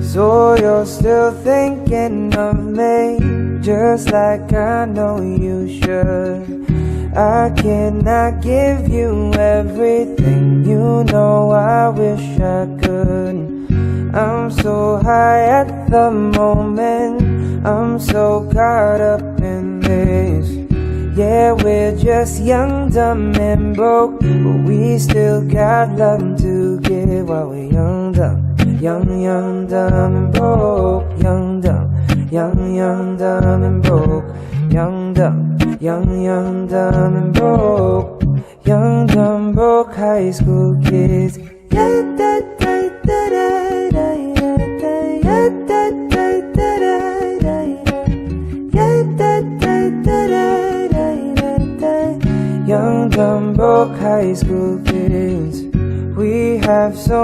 So you're still thinking of me, just like I know you should. I cannot give you everything, you know I wish I could. I'm so high at the moment, I'm so caught up in this. Yeah, we're just young, dumb and broke, but we still got love to give while we're young, dumb. Young, dumb and broke. Young, dumb and broke. Young, dumb and broke. Young, dumb, broke high school kids. Yeah, da, da, da, da, da, yeah, da, da, da, da, da, yeah, da, da, da, da, da. Young, dumb, broke high school kids. We have so